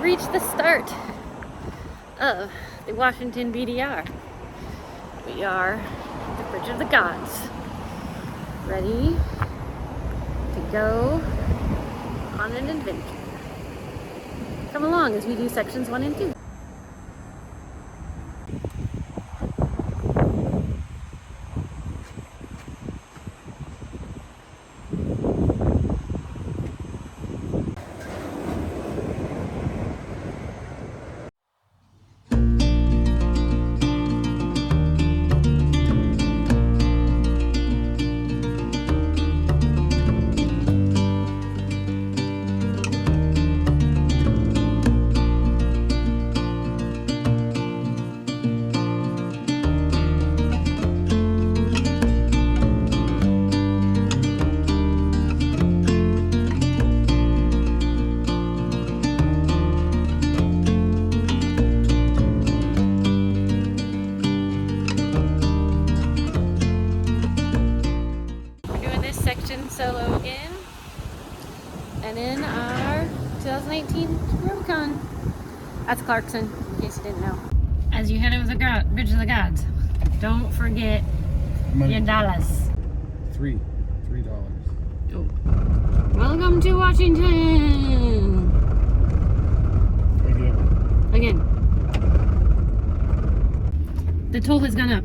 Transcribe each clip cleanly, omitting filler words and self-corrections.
reached the start of the Washington BDR. We are at the Bridge of the Gods, ready to go on an adventure. Come along as we do sections 1 and 2. Solo again, and in our 2018 Rubicon. That's Clarkson, in case you didn't know. As you head over the Bridge of the Gods, don't forget your dollars. $3. Oh. Welcome to Washington. Again. The toll has gone up.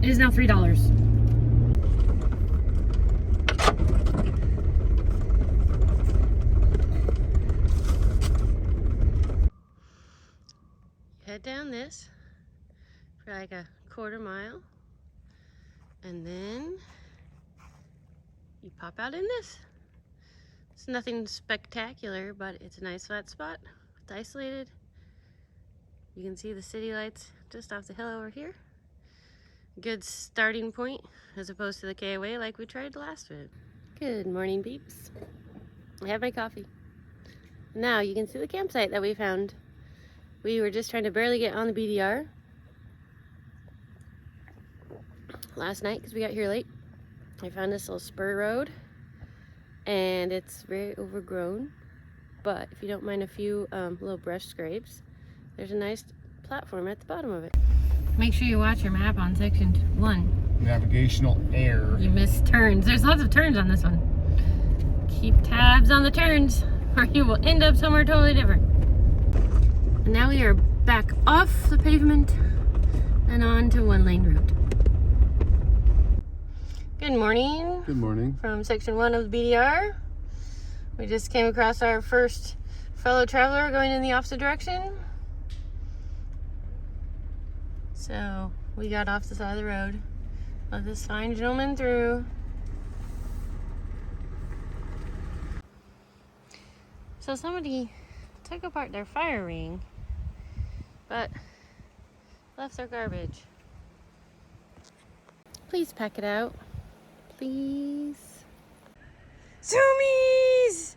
It is now $3. Head down this for like a quarter mile, and then you pop out in this. It's nothing spectacular, but it's a nice flat spot. It's isolated. You can see the city lights just off the hill over here. Good starting point as opposed to the KOA like we tried last time. Good morning, peeps. I have my coffee. Now you can see the campsite that we found. We were just trying to barely get on the BDR last night because we got here late. I found this little spur road, and it's very overgrown, but if you don't mind a few little brush scrapes, there's a nice platform at the bottom of it. Make sure you watch your map on section 1. Navigational error. You missed turns. There's lots of turns on this one. Keep tabs on the turns or you will end up somewhere totally different. And now we are back off the pavement and on to 1-lane road. Good morning. Good morning. From section 1 of the BDR. We just came across our first fellow traveler going in the opposite direction. So we got off the side of the road. Let this fine gentleman through. So somebody took apart their fire ring, but left their garbage. Please pack it out. Please. Zoomies!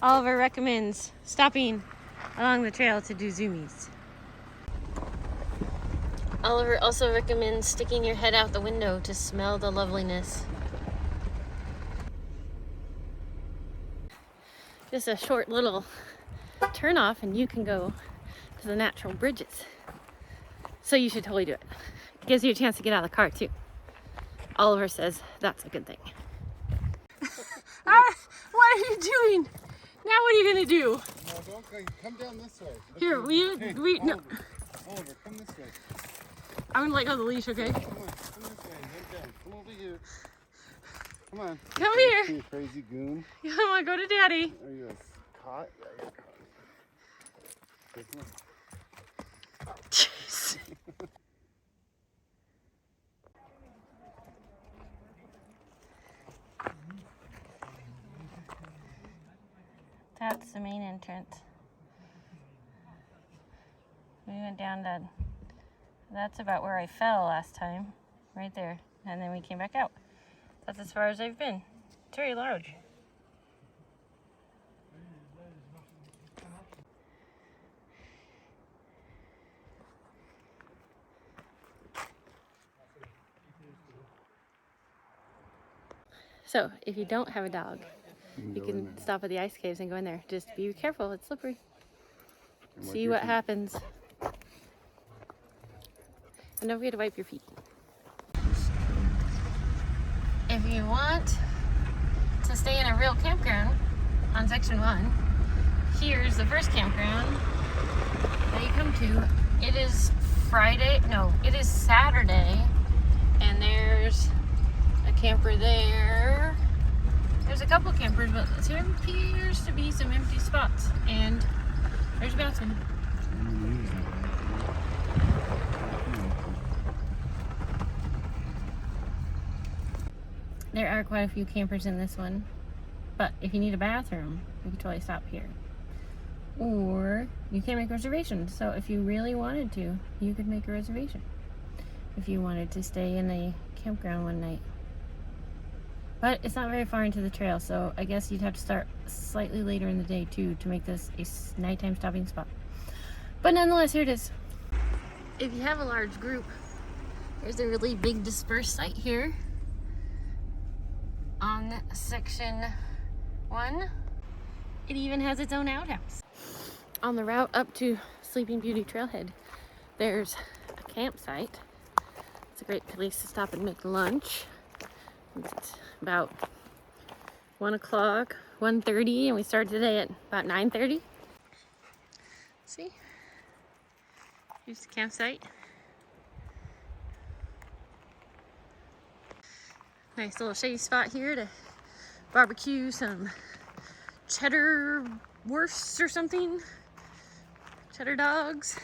Oliver recommends stopping along the trail to do zoomies. Oliver also recommends sticking your head out the window to smell the loveliness. Just a short little turn off and you can go to the natural bridges. So you should totally do it. It gives you a chance to get out of the car too. Oliver says that's a good thing. What are you doing? Now what are you gonna do? No, don't go. Come down this way. Here, no. Oliver, come this way. I'm gonna let go of the leash, okay? Come on, come this way. Head down. Come over here. Come on. Come here. You crazy goon. Come on, go to Daddy. Are you caught? Yeah, you're caught. Jeez. That's the main entrance. We went down to, that's about where I fell last time, right there. And then we came back out. That's as far as I've been. It's very large. So if you don't have a dog, You can stop at the ice caves and go in there. Just be careful, it's slippery. And See what happens. And don't forget to wipe your feet. If you want to stay in a real campground on section 1, here's the first campground that you come to. It is it is Saturday, and there's a camper there. There's a couple campers, but there appears to be some empty spots, and there's a bathroom. There are quite a few campers in this one, but if you need a bathroom, you can totally stop here. Or you can make reservations. So if you really wanted to, you could make a reservation if you wanted to stay in a campground one night. But it's not very far into the trail, so I guess you'd have to start slightly later in the day too to make this a nighttime stopping spot. But nonetheless, here it is. If you have a large group, there's a really big dispersed site here on section 1. It even has its own outhouse. On the route up to Sleeping Beauty Trailhead, there's a campsite. It's a great place to stop and make lunch. It's about 1 o'clock, 1:30, and we started today at about 9:30. See? Here's the campsite. Nice little shady spot here to barbecue some cheddar wursts or something. Cheddar dogs.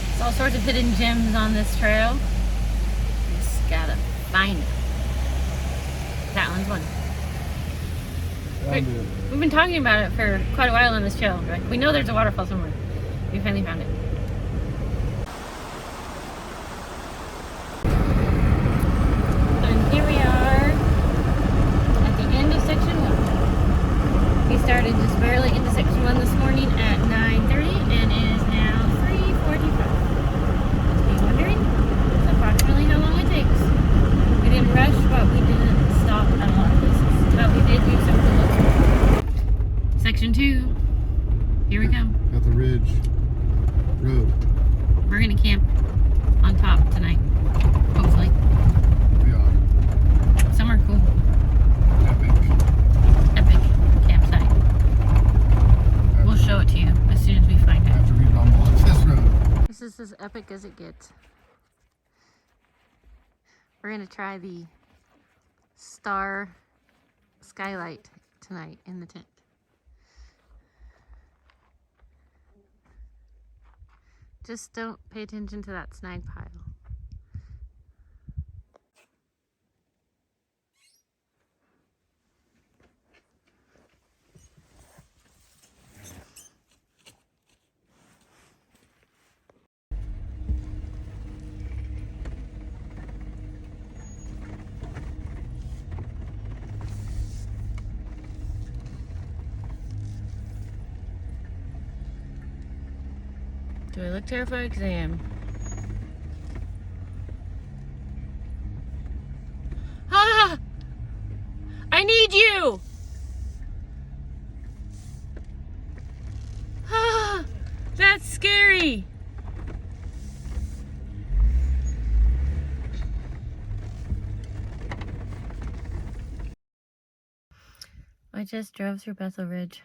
There's all sorts of hidden gems on this trail. You just gotta find it. That one's one. We've been talking about it for quite a while on this trail. Right? We know there's a waterfall somewhere. We finally found it. And here we are at the end of section 1. We started just barely into section 1 this morning at 9:30 and it is now 3:45. If you're wondering, that's approximately how long it takes. We didn't rush, but we didn't stop at a lot of places. But we did do some cool looks. Section 2. Here we go. At the Ridge Road. We're gonna camp on top tonight. Hopefully. We are. Somewhere cool. Epic. Campsite. We'll show it to you as soon as we find it. After we rumble up this road. This is as epic as it gets. We're gonna try the star skylight tonight in the tent. Just don't pay attention to that snag pile. Do I look terrified? Because I am. Ah! I need you! Ah! That's scary! I just drove through Bethel Ridge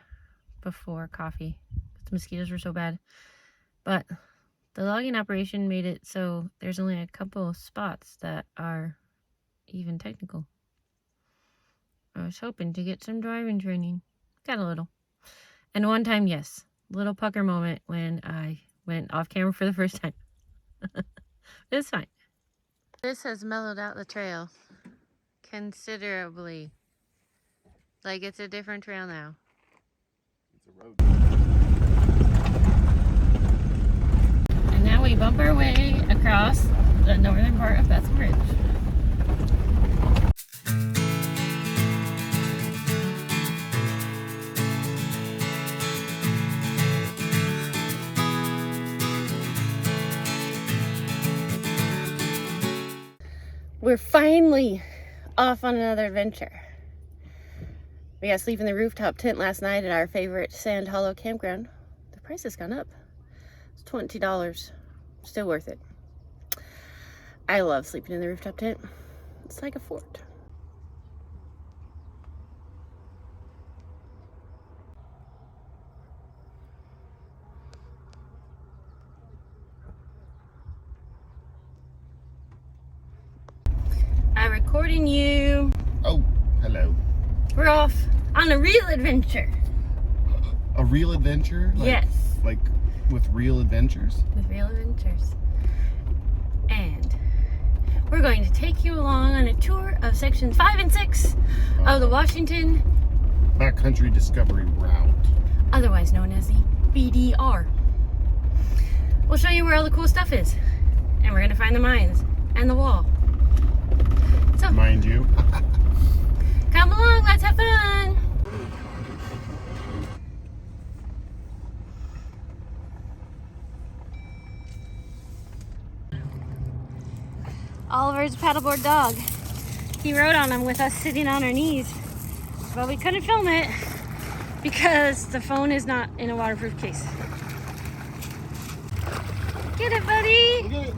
before coffee. The mosquitoes were so bad. But the logging operation made it so there's only a couple of spots that are even technical. I was hoping to get some driving training. Got a little. And one time, yes, little pucker moment when I went off camera for the first time. It's fine. This has mellowed out the trail considerably. Like it's a different trail now. It's a road. Now we bump our way across the northern part of Bethel Ridge. We're finally off on another adventure. We got to sleep in the rooftop tent last night at our favorite Sand Hollow campground. The price has gone up. It's $20. Still worth it. I love sleeping in the rooftop tent. It's like a fort. I'm recording you. Oh, hello. We're off on a real adventure. A real adventure? Yes. Like with real adventures? With real adventures. And we're going to take you along on a tour of sections 5 and 6 of the Washington Backcountry Discovery Route. otherwise known as the BDR. We'll show you where all the cool stuff is. And we're gonna find the mines and the wall. So, Mind you. come along, let's have fun. Oliver's paddleboard dog. He rode on him with us sitting on our knees. But we couldn't film it because the phone is not in a waterproof case. Get it, buddy! Look at it.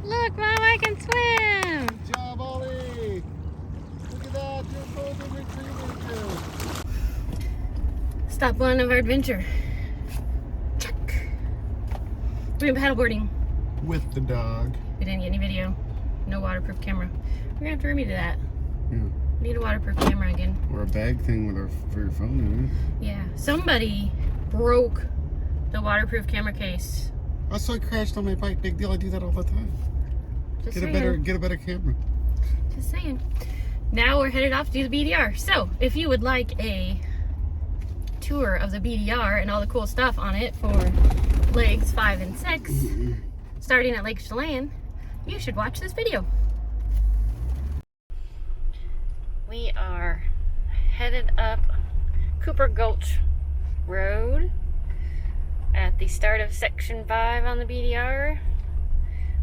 Look, Mom, I can swim! Good job, Ollie. Look at that. You're a golden retriever. Stop one of our adventure. Check. We went paddleboarding. With the dog. We didn't get any video. No waterproof camera. We're gonna have to remedy that. Yeah. Need a waterproof camera again. Or a bag thing with for your phone, Yeah. Somebody broke the waterproof camera case. I saw it crashed on my bike. Big deal. I do that all the time. Just Get saying. a better camera. Just saying. Now we're headed off to do the BDR. So, if you would like a tour of the BDR and all the cool stuff on it for legs 5 and 6, starting at Lake Chelan, you should watch this video. We are headed up Cooper Gulch Road at the start of section 5 on the BDR.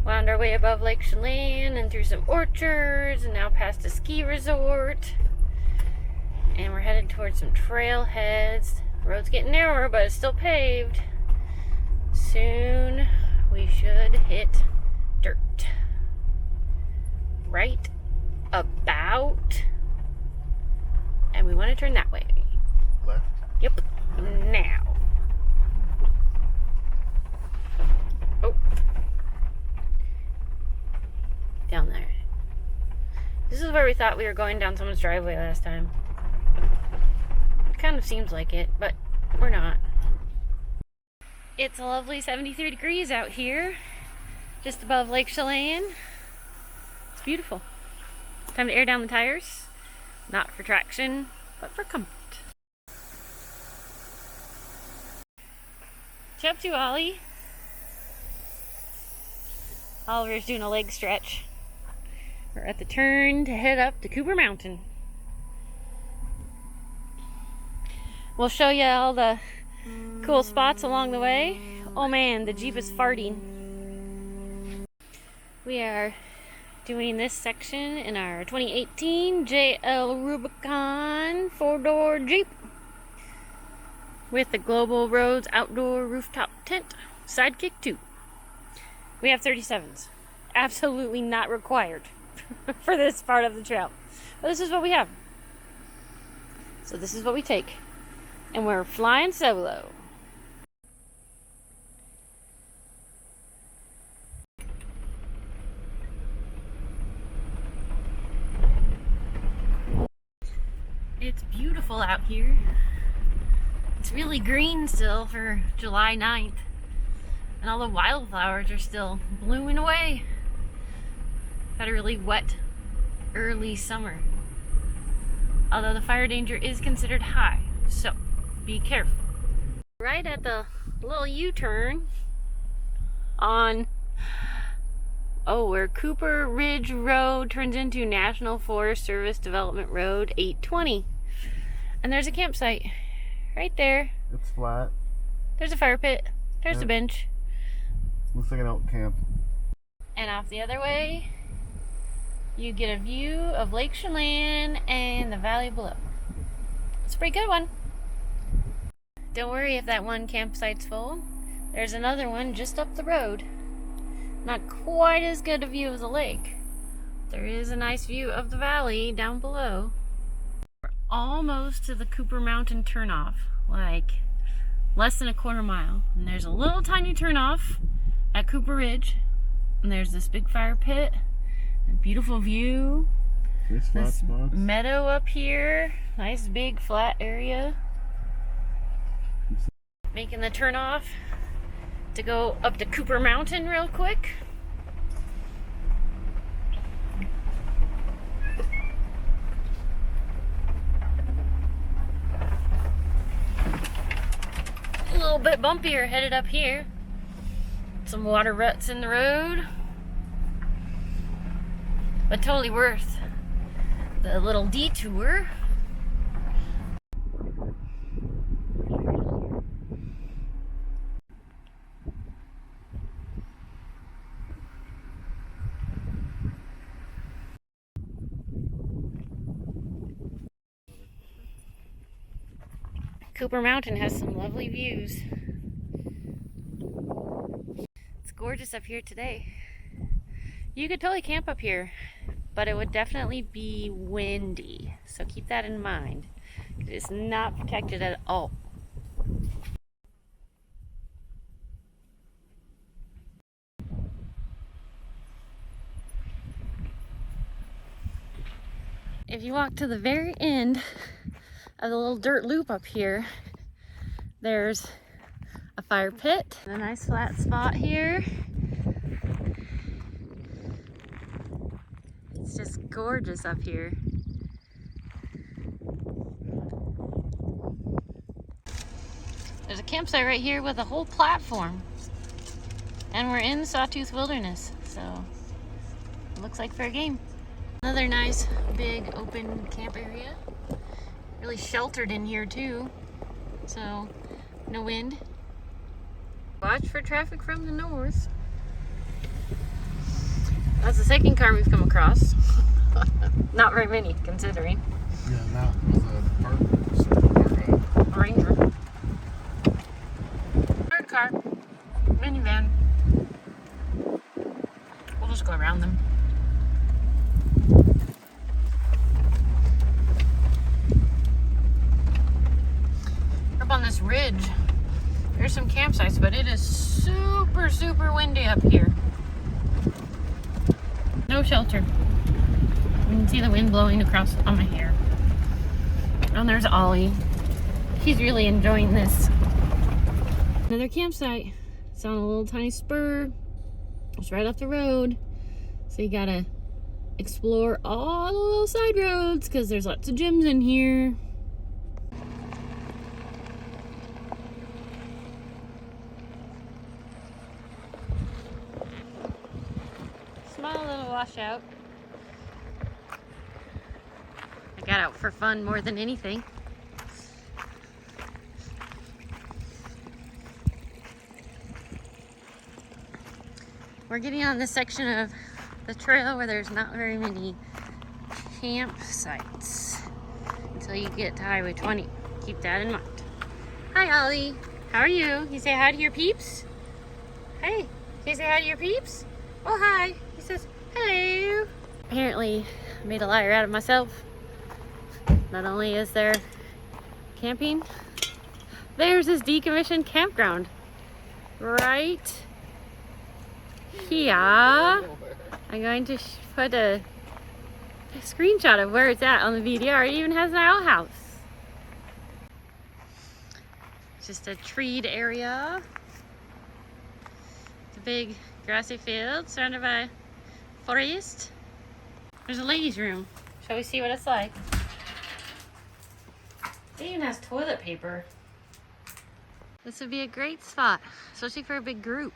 Wound our way above Lake Chelan and through some orchards and now past a ski resort. And we're headed towards some trailheads. The road's getting narrower, but it's still paved. Soon we should hit dirt. Right about. And we want to turn that way. Left. Yep. Now. Oh. Down there. This is where we thought we were going down someone's driveway last time. It kind of seems like it, but we're not. It's a lovely 73 degrees out here, just above Lake Chelan. It's beautiful. Time to air down the tires. Not for traction, but for comfort. What you up to, Ollie? Oliver's doing a leg stretch. We're at the turn to head up to Cooper Mountain. We'll show you all the cool spots along the way. Oh man, the Jeep is farting. We are doing this section in our 2018 JL Rubicon 4-door Jeep with the Global Roads Outdoor Rooftop Tent Sidekick 2. We have 37s. Absolutely not required for this part of the trail. But this is what we have. So this is what we take. And we're flying solo. It's beautiful out here. It's really green still for July 9th. And all the wildflowers are still blooming away. Had a really wet early summer. Although the fire danger is considered high, so be careful. Right at the little U-turn on where Cooper Ridge Road turns into National Forest Service Development Road 820. And there's a campsite right there. It's flat. There's a fire pit. There's Yep. a bench. Looks like an elk camp. And off the other way, you get a view of Lake Chelan and the valley below. It's a pretty good one. Don't worry if that one campsite's full. There's another one just up the road. Not quite as good a view of the lake. There is a nice view of the valley down below. We're almost to the Cooper Mountain turnoff, like less than a quarter mile. And there's a little tiny turnoff at Cooper Ridge. And there's this big fire pit, a beautiful view. Nice flat This spots. meadow up here, nice big flat area. Making the turnoff to go up to Cooper Mountain real quick. A little bit bumpier headed up here. Some water ruts in the road. But totally worth the little detour. Cooper Mountain has some lovely views. It's gorgeous up here today. You could totally camp up here, but it would definitely be windy. So keep that in mind. It is not protected at all. If you walk to the very end of the little dirt loop up here, there's a fire pit, a nice flat spot here. It's just gorgeous up here. There's a campsite right here with a whole platform. And we're in Sawtooth Wilderness, so it looks like fair game. Another nice big open camp area. Really sheltered in here too, so no wind. Watch for traffic from the north. That's the second car we've come across. Not very many, considering. Yeah, that was a park. A Ranger. Third car. Minivan. We'll just go around them. Up on this ridge, there's some campsites, but it is super, super windy up here. No shelter. You can see the wind blowing across on my hair. And there's Ollie. She's really enjoying this. Another campsite. It's on a little tiny spur. It's right off the road. So you gotta explore all the little side roads because there's lots of gyms in here. Small little washout. I got out for fun more than anything. We're getting on this section of the trail where there's not very many campsites until you get to Highway 20. Keep that in mind. Hi, Ollie. How are you? You say hi to your peeps? Hey, can you say hi to your peeps? Oh, hi. He says, hello. Apparently, I made a liar out of myself. Not only is there camping, there's this decommissioned campground right here. I'm going to put a screenshot of where it's at on the VDR. It even has an outhouse. Just a treed area. It's a big grassy field surrounded by forest. There's a ladies' room. Shall we see what it's like? It even has toilet paper. This would be a great spot, especially for a big group.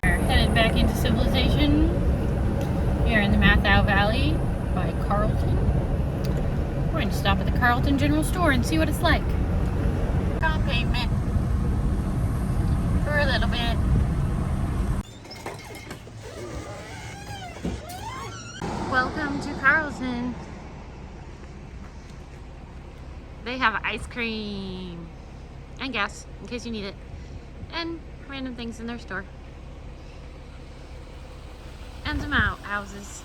We're headed back into civilization. We are in the Mathau Valley by Carlton. We're going to stop at the Carlton General Store and see what it's like. on pavement for a little bit. Welcome to Carlton. They have ice cream and gas in case you need it, and random things in their store, and some outhouses.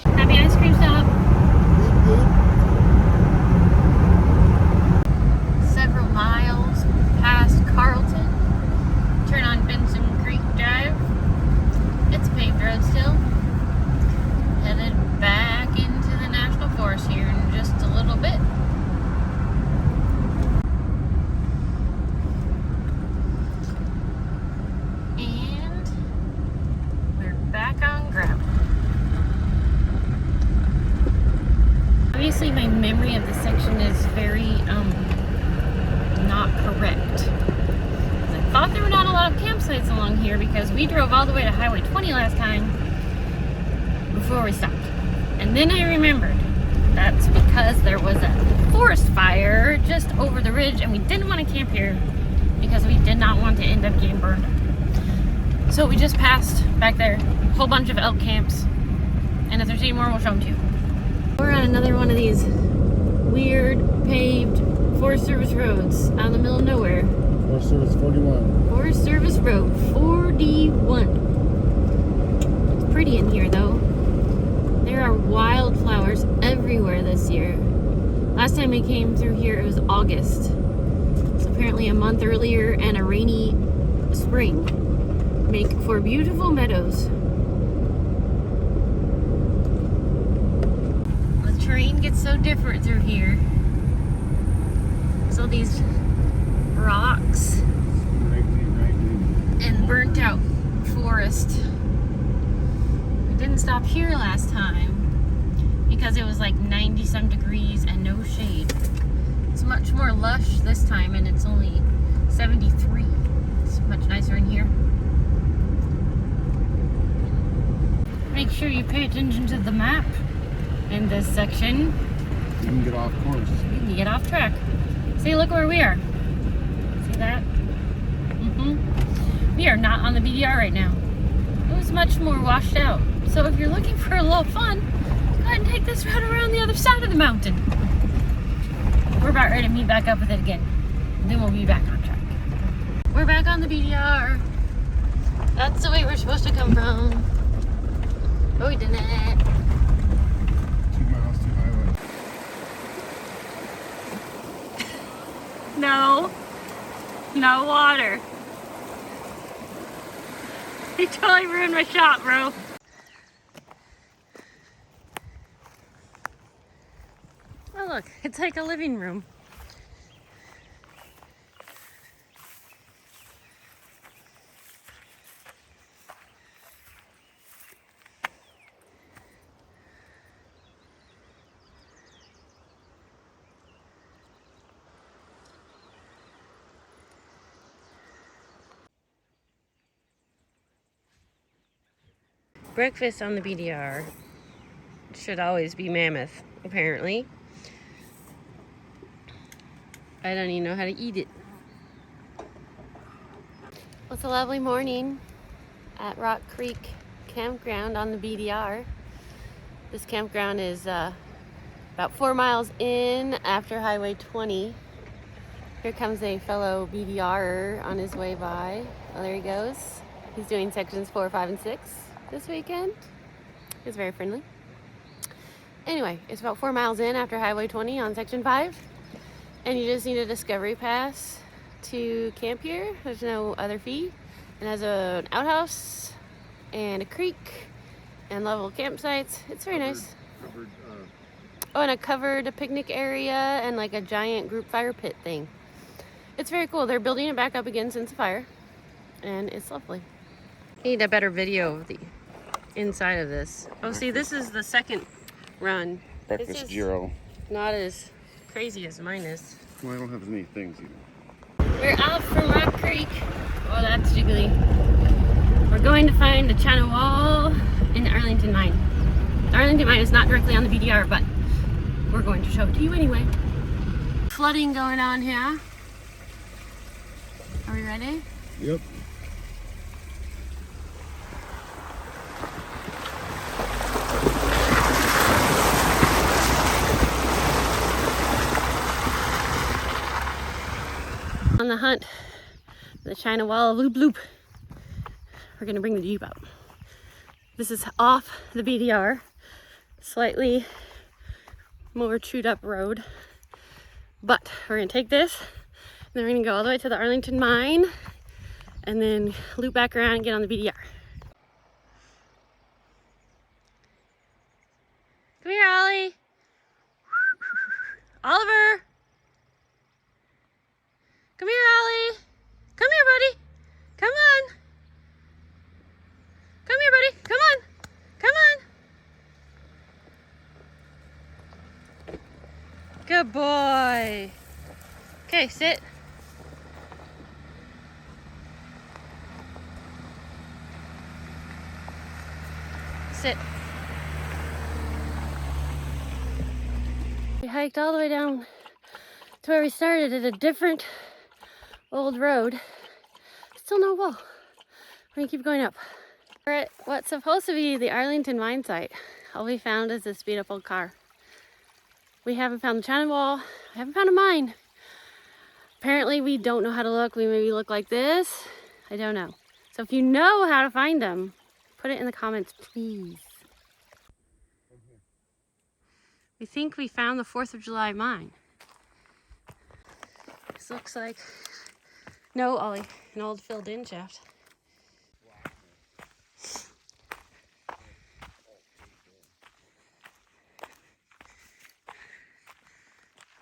Happy ice cream stop. Several miles past Carlton. Turn on Benson Creek Drive. It's a paved road still. Headed back into the National Forest here in just a little bit. And we're back on gravel. Obviously my memory of this section is very not correct. I thought there were not a lot of campsites along here because we drove all the way to Highway 20 last time before we stopped. And then I remembered that's because there was a forest fire just over the ridge and we didn't want to camp here because we did not want to end up getting burned up. So we just passed back there, a whole bunch of elk camps, and if there's any more we'll show them to you. We're on another one of these weird paved Forest Service roads out in the middle of nowhere. Forest Service 41. Forest Service Road 41. It's pretty in here though. There are wildflowers everywhere this year. Last time we came through here it was August. It's apparently a month earlier, and a rainy spring make for beautiful meadows. The terrain gets so different through here. So these rocks and burnt out forest. We didn't stop here last time because it was like 90 some degrees and no shade. It's much more lush this time and it's only 73. It's much nicer in here. Make sure you pay attention to the map in this section. You can get off course. You can get off track. See, look where we are. See that? We are not on the BDR right now. It was much more washed out. So if you're looking for a little fun, go ahead and take this route around the other side of the mountain. We're about ready to meet back up with it again. And then we'll be back on track. We're back on the BDR. That's the way we're supposed to come from. Oh, we didn't. 2 miles to highway. No. No water. You totally ruined my shot, bro. Oh look, it's like a living room. Breakfast on the BDR should always be mammoth, apparently. I don't even know how to eat it. Well, it's a lovely morning at Rock Creek Campground on the BDR. This campground is about 4 miles in after Highway 20. Here comes a fellow BDRer on his way by. Oh, there he goes. He's doing sections 4, 5, and 6 this weekend. He's very friendly. Anyway, it's about 4 miles in after Highway 20 on section 5. And you just need a discovery pass to camp here. There's no other fee. It has an outhouse and a creek and level campsites. It's very nice. Oh, and a covered picnic area and like a giant group fire pit thing. It's very cool. They're building it back up again since the fire, and it's lovely. I need a better video of the inside of this. Oh, see, this is the second run. Breakfast gyro. Not as crazy as mine is. Well, I don't have as many things either. We're out from Rock Creek. Oh, that's jiggly. We're going to find the China Wall in Arlington Mine. The Arlington Mine is not directly on the BDR, but we're going to show it to you anyway. Flooding going on here. Are we ready? Yep. On the hunt for the China wall loop loop. We're gonna bring the Jeep out. This is off the BDR, slightly more chewed up road. But we're gonna take this, and then we're gonna go all the way to the Arlington mine, and then loop back around and get on the BDR. Come here, Ollie. Oliver. Come here, Ollie. Come here, buddy. Come on. Come here, buddy. Come on. Come on. Good boy. Okay, sit. Sit. We hiked all the way down to where we started at a different old road. Still no wall. We're gonna keep going up. We're at what's supposed to be the Arlington mine site. All we found is this beat up old car. We haven't found the China wall. We haven't found a mine. Apparently we don't know how to look. We maybe look like this. I don't know. So if you know how to find them, put it in the comments, please. We think we found the 4th of July mine. This looks like, no, Ollie, an old filled in shaft.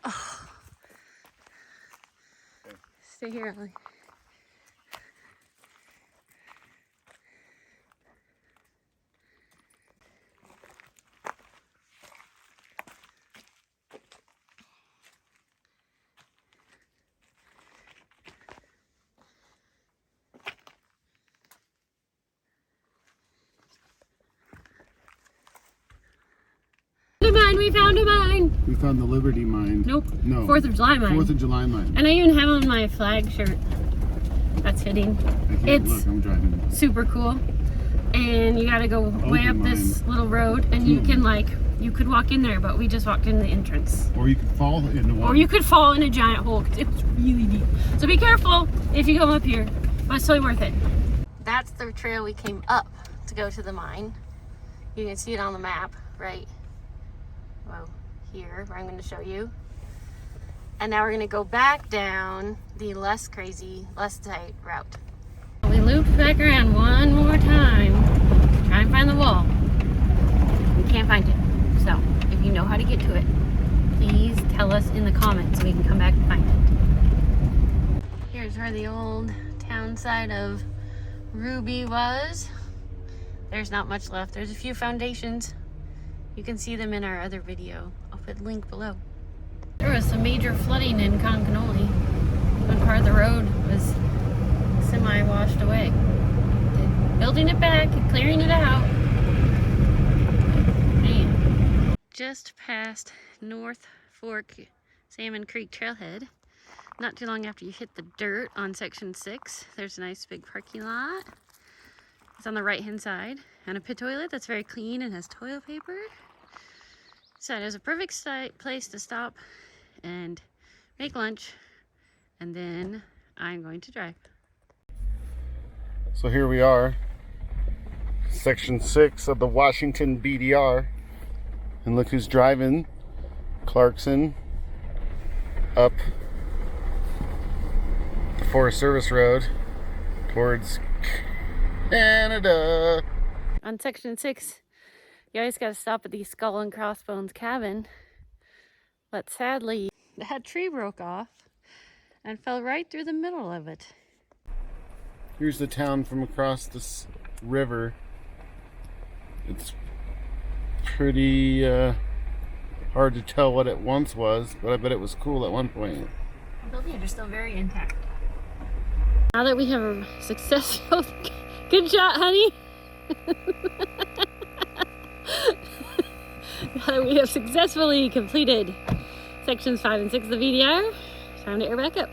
Oh. Stay here, Ollie. We found a mine. We found the Liberty mine. Nope. No. 4th of July mine. 4th of July mine. And I even have on my flag shirt. That's fitting. I can't It's look, I'm driving. super cool. And you gotta go way up this little road, and you can you could walk in there, but we just walked in the entrance. Or you could fall in the water. Or you could fall in a giant hole, because it was really deep. So be careful if you come up here, but it's totally worth it. That's the trail we came up to go to the mine. You can see it on the map, right? Well, here, where I'm going to show you. And now we're going to go back down the less crazy, less tight route. We looped back around one more time to try and find the wall. We can't find it. So, if you know how to get to it, please tell us in the comments so we can come back and find it. Here's where the old town side of Ruby was. There's not much left. There's a few foundations. You can see them in our other video. I'll put a link below. There was some major flooding in Concanoli. One part of the road was semi-washed away. They're building it back and clearing it out. Man. Just past North Fork Salmon Creek Trailhead. Not too long after you hit the dirt on section 6, there's a nice big parking lot. It's on the right hand side, and a pit toilet that's very clean and has toilet paper. So it was a perfect place to stop and make lunch, and then I'm going to drive. So here we are, section 6 of the Washington BDR, and look who's driving. Clarkson up the Forest Service Road towards Canada. On section 6, you always got to stop at the Skull and Crossbones cabin, but sadly that tree broke off and fell right through the middle of it. Here's the town from across this river. It's pretty hard to tell what it once was, but I bet it was cool at one point. The buildings are still very intact. Now that we have a successful... Good shot, honey! We have successfully completed sections 5 and 6 of the VDR. Time to air back up.